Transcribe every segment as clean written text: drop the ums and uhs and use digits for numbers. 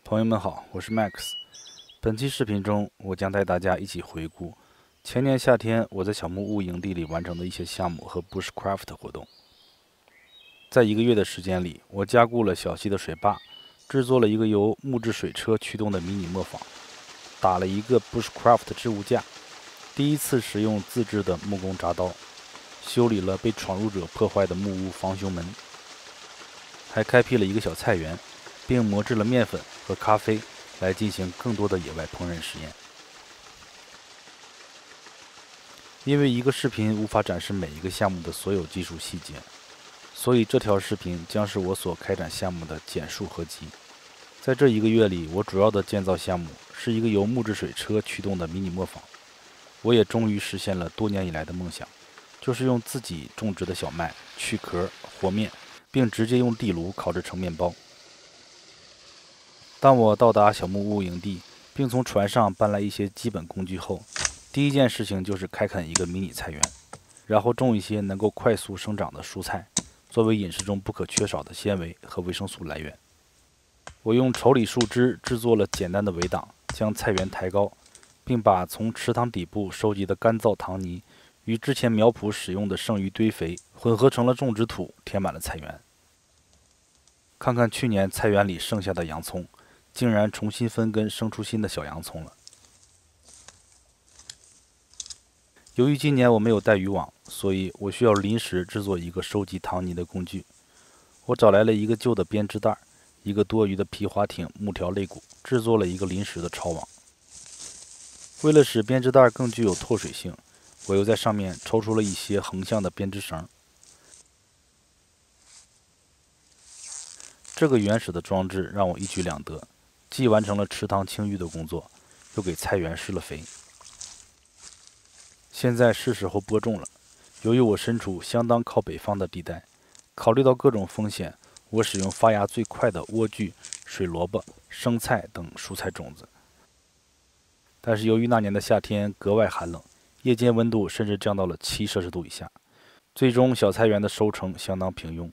朋友们好，我是 Max。本期视频中，我将带大家一起回顾前年夏天我在小木屋营地里完成的一些项目和 Bushcraft 活动。在1个月的时间里，我加固了小溪的水坝，制作了一个由木质水车驱动的迷你磨坊，打了一个 Bushcraft 置物架，第一次使用自制的木工铡刀，修理了被闯入者破坏的木屋防熊门，还开辟了一个小菜园，并磨制了面粉和咖啡来进行更多的野外烹饪实验。因为一个视频无法展示每一个项目的所有技术细节，所以这条视频将是我所开展项目的简述合集。在这1个月里，我主要的建造项目是一个由木质水车驱动的迷你磨坊。我也终于实现了多年以来的梦想，就是用自己种植的小麦去壳和面，并直接用地炉烤制成面包。当我到达小木屋营地，并从船上搬来一些基本工具后，第一件事情就是开垦一个迷你菜园，然后种一些能够快速生长的蔬菜，作为饮食中不可缺少的纤维和维生素来源。我用稠李树枝制作了简单的围挡，将菜园抬高，并把从池塘底部收集的干燥糖泥与之前苗圃使用的剩余堆肥混合成了种植土，填满了菜园。看看去年菜园里剩下的洋葱，竟然重新分根生出新的小洋葱了。由于今年我没有带渔网，所以我需要临时制作一个收集糖泥的工具。我找来了一个旧的编织袋，一个多余的皮划艇木条肋骨，制作了一个临时的抄网。为了使编织袋更具有透水性，我又在上面抽出了一些横向的编织绳。这个原始的装置让我一举两得，既完成了池塘清淤的工作，又给菜园施了肥。现在是时候播种了。由于我身处相当靠北方的地带，考虑到各种风险，我使用发芽最快的莴苣、水萝卜、生菜等蔬菜种子。但是由于那年的夏天格外寒冷，夜间温度甚至降到了7摄氏度以下，最终小菜园的收成相当平庸。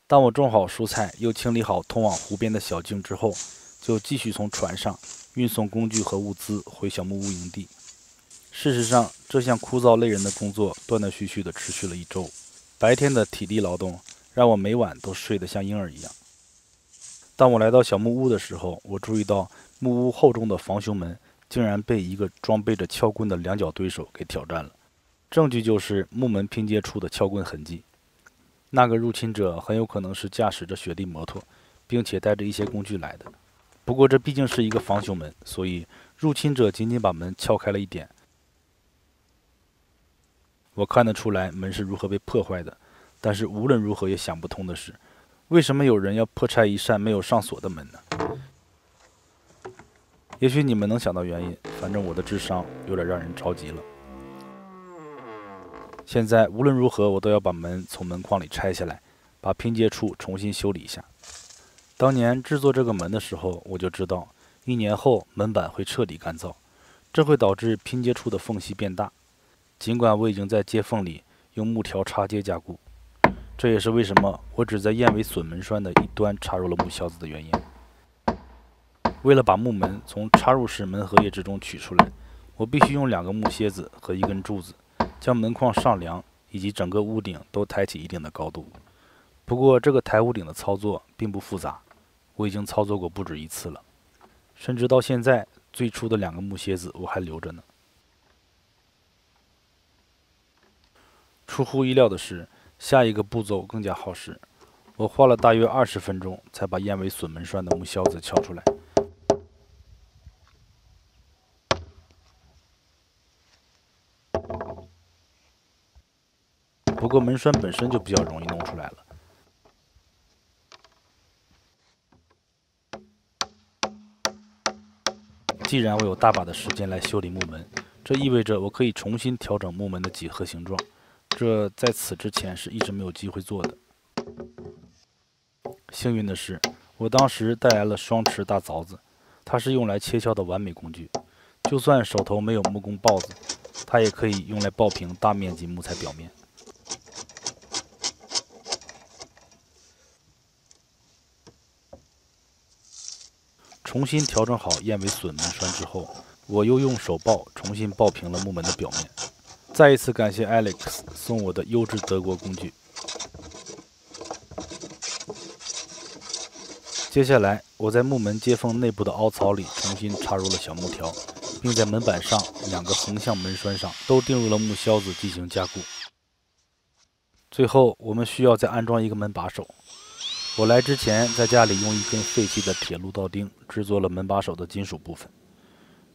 当我种好蔬菜，又清理好通往湖边的小径之后，就继续从船上运送工具和物资回小木屋营地。事实上，这项枯燥累人的工作断断续续地持续了1周。白天的体力劳动让我每晚都睡得像婴儿一样。当我来到小木屋的时候，我注意到木屋厚重的防熊门竟然被一个装备着撬棍的两脚对手给挑战了。证据就是木门拼接处的撬棍痕迹。那个入侵者很有可能是驾驶着雪地摩托，并且带着一些工具来的。不过这毕竟是一个防熊门，所以入侵者仅仅把门撬开了一点。我看得出来门是如何被破坏的，但是无论如何也想不通的是，为什么有人要破拆一扇没有上锁的门呢？也许你们能想到原因，反正我的智商有点让人着急了。现在无论如何，我都要把门从门框里拆下来，把拼接处重新修理一下。当年制作这个门的时候，我就知道1年后门板会彻底干燥，这会导致拼接处的缝隙变大。尽管我已经在接缝里用木条插接加固，这也是为什么我只在燕尾榫门栓的一端插入了木销子的原因。为了把木门从插入式门合页之中取出来，我必须用2个木楔子和1根柱子，将门框上梁以及整个屋顶都抬起一定的高度。不过这个抬屋顶的操作并不复杂，我已经操作过不止1次了，甚至到现在最初的2个木楔子我还留着呢。出乎意料的是，下一个步骤更加耗时，我花了大约20分钟才把燕尾榫门栓的木销子撬出来。不过门栓本身就比较容易弄出来了。既然我有大把的时间来修理木门，这意味着我可以重新调整木门的几何形状，这在此之前是一直没有机会做的。幸运的是，我当时带来了双持大凿子，它是用来切削的完美工具。就算手头没有木工刨子，它也可以用来刨平大面积木材表面。重新调整好燕尾榫门栓之后，我又用手刨重新刨平了木门的表面。再一次感谢 Alex 送我的优质德国工具。接下来，我在木门接缝内部的凹槽里重新插入了小木条，并在门板上2个横向门栓上都钉入了木销子进行加固。最后，我们需要再安装一个门把手。我来之前在家里用一根废弃的铁路道钉制作了门把手的金属部分。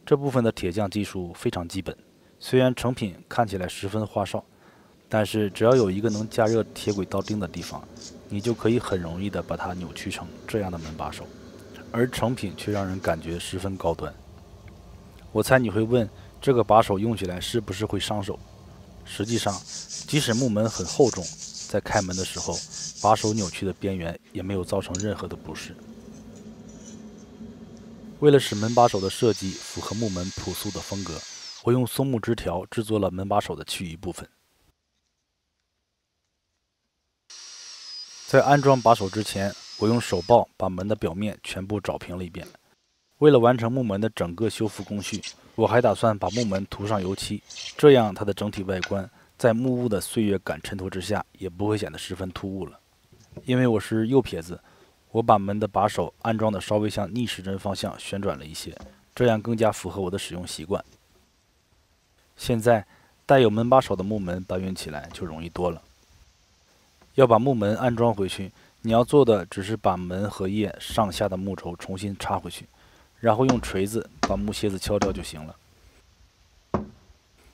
这部分的铁匠技术非常基本，虽然成品看起来十分花哨，但是只要有一个能加热铁轨道钉的地方，你就可以很容易地把它扭曲成这样的门把手，而成品却让人感觉十分高端。我猜你会问，这个把手用起来是不是会伤手？实际上，即使木门很厚重，在开门的时候，把手扭曲的边缘也没有造成任何的不适。为了使门把手的设计符合木门朴素的风格，我用松木枝条制作了门把手的其余部分。在安装把手之前，我用手刨把门的表面全部找平了一遍。为了完成木门的整个修复工序，我还打算把木门涂上油漆，这样它的整体外观在木屋的岁月感衬托之下，也不会显得十分突兀了。因为我是右撇子，我把门的把手安装的稍微向逆时针方向旋转了一些，这样更加符合我的使用习惯。现在带有门把手的木门搬运起来就容易多了。要把木门安装回去，你要做的只是把门和叶上下的木轴重新插回去，然后用锤子把木楔子敲掉就行了。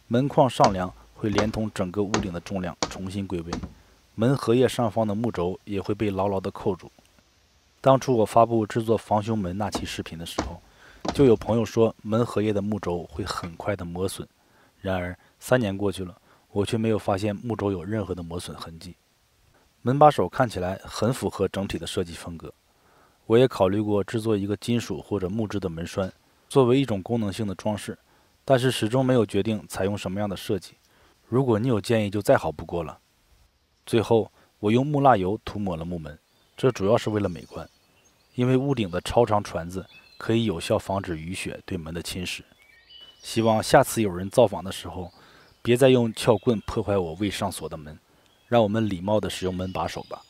门框上梁会连同整个屋顶的重量重新归位，门荷叶上方的木轴也会被牢牢地扣住。当初我发布制作防凶门那期视频的时候，就有朋友说门荷叶的木轴会很快的磨损，然而3年过去了，我却没有发现木轴有任何的磨损痕迹。门把手看起来很符合整体的设计风格。我也考虑过制作一个金属或者木质的门栓，作为一种功能性的装饰，但是始终没有决定采用什么样的设计。如果你有建议，就再好不过了。最后，我用木蜡油涂抹了木门，这主要是为了美观，因为屋顶的超长椽子可以有效防止雨雪对门的侵蚀。希望下次有人造访的时候，别再用撬棍破坏我未上锁的门，让我们礼貌地使用门把手吧。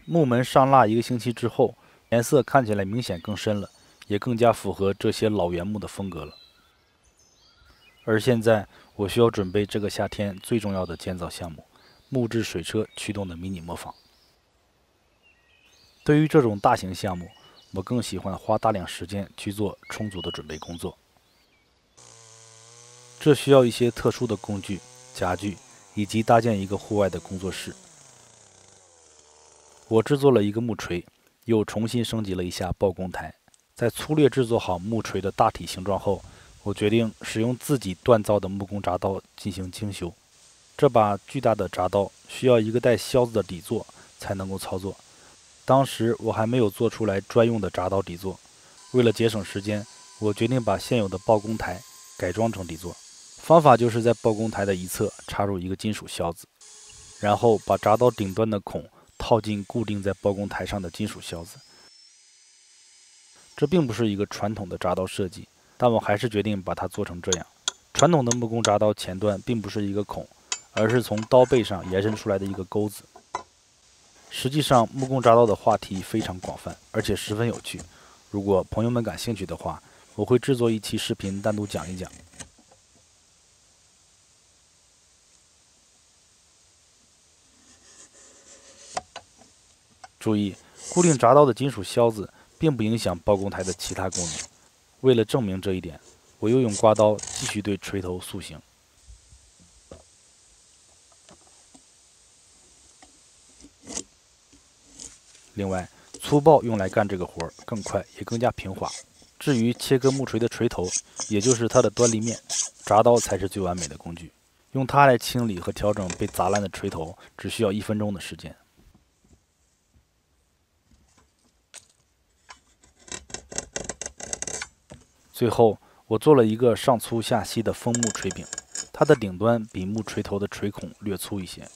木门上蜡1个星期之后，颜色看起来明显更深了，也更加符合这些老原木的风格了。而现在，我需要准备这个夏天最重要的建造项目——木质水车驱动的迷你磨坊。对于这种大型项目，我更喜欢花大量时间去做充足的准备工作。这需要一些特殊的工具、家具，以及搭建一个户外的工作室。我制作了一个木锤，又重新升级了一下刨工台。在粗略制作好木锤的大体形状后，我决定使用自己锻造的木工铡刀进行精修。这把巨大的铡刀需要一个带销子的底座才能够操作。当时我还没有做出来专用的铡刀底座，为了节省时间，我决定把现有的刨工台改装成底座。方法就是在刨工台的一侧插入一个金属销子，然后把铡刀顶端的孔套进固定在刨工台上的金属销子。这并不是一个传统的铡刀设计，但我还是决定把它做成这样。传统的木工铡刀前端并不是一个孔，而是从刀背上延伸出来的一个钩子。实际上，木工铡刀的话题非常广泛，而且十分有趣。如果朋友们感兴趣的话，我会制作一期视频单独讲一讲。注意，固定铡刀的金属销子并不影响刨工台的其他功能。为了证明这一点，我又用刮刀继续对锤头塑形。另外，粗刨用来干这个活更快，也更加平滑。至于切割木锤的锤头，也就是它的端立面，铡刀才是最完美的工具。用它来清理和调整被砸烂的锤头，只需要1分钟的时间。最后，我做了一个上粗下细的枫木锤柄，它的顶端比木锤头的锤孔略粗一些。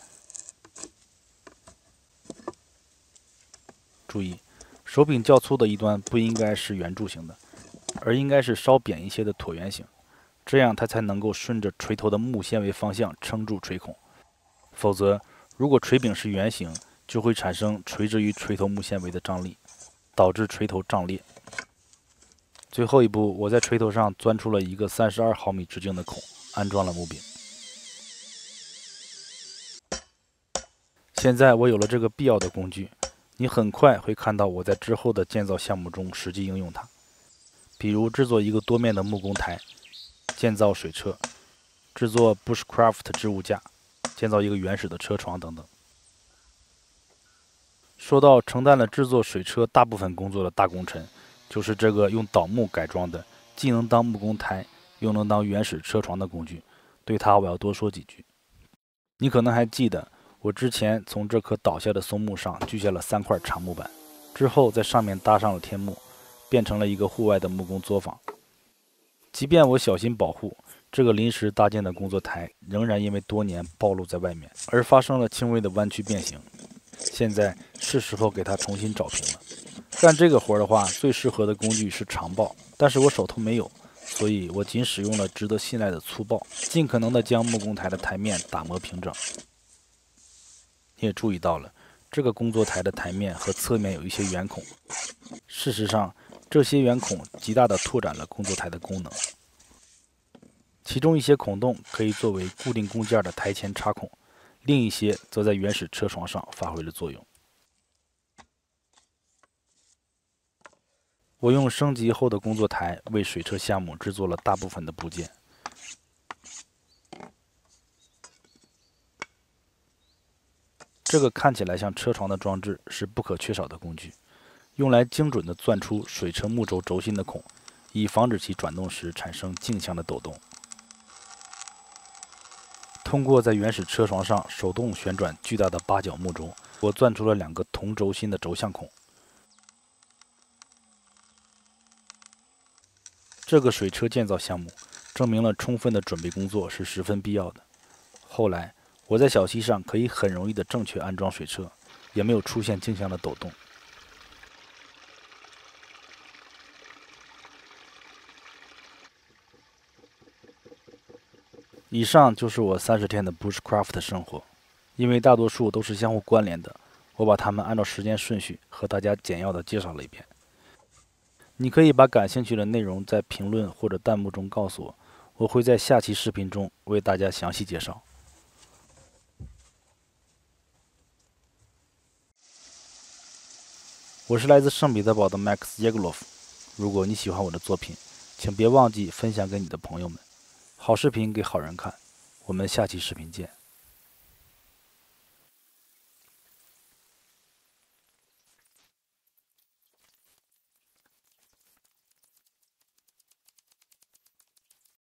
注意，手柄较粗的一端不应该是圆柱形的，而应该是稍扁一些的椭圆形，这样它才能够顺着锤头的木纤维方向撑住锤孔。否则，如果锤柄是圆形，就会产生垂直于锤头木纤维的张力，导致锤头胀裂。最后一步，我在锤头上钻出了一个32毫米直径的孔，安装了木柄。现在我有了这个必要的工具，你很快会看到我在之后的建造项目中实际应用它，比如制作一个多面的木工台，建造水车，制作 Bushcraft 置物架，建造一个原始的车床等等。说到承担了制作水车大部分工作的大功臣，就是这个用倒木改装的，既能当木工台，又能当原始车床的工具。对它我要多说几句。你可能还记得，我之前从这棵倒下的松木上锯下了3块长木板，之后在上面搭上了天幕，变成了一个户外的木工作坊。即便我小心保护，这个临时搭建的工作台仍然因为多年暴露在外面，而发生了轻微的弯曲变形。现在是时候给它重新找平了。干这个活的话，最适合的工具是长刨，但是我手头没有，所以我仅使用了值得信赖的粗刨，尽可能的将木工台的台面打磨平整。你也注意到了，这个工作台的台面和侧面有一些圆孔。事实上，这些圆孔极大地拓展了工作台的功能。其中一些孔洞可以作为固定工件的台前插孔，另一些则在原始车床上发挥了作用。我用升级后的工作台为水车项目制作了大部分的部件。这个看起来像车床的装置是不可缺少的工具，用来精准地钻出水车木轴轴心的孔，以防止其转动时产生径向的抖动。通过在原始车床上手动旋转巨大的8角木轴，我钻出了2个同轴心的轴向孔。这个水车建造项目证明了充分的准备工作是十分必要的。后来，我在小溪上可以很容易地正确安装水车，也没有出现径向的抖动。以上就是我30天的 Bushcraft 生活。因为大多数都是相互关联的，我把它们按照时间顺序和大家简要地介绍了一遍。你可以把感兴趣的内容在评论或者弹幕中告诉我，我会在下期视频中为大家详细介绍。我是来自圣彼得堡的 Max Yeglov。如果你喜欢我的作品，请别忘记分享给你的朋友们。好视频给好人看，我们下期视频见。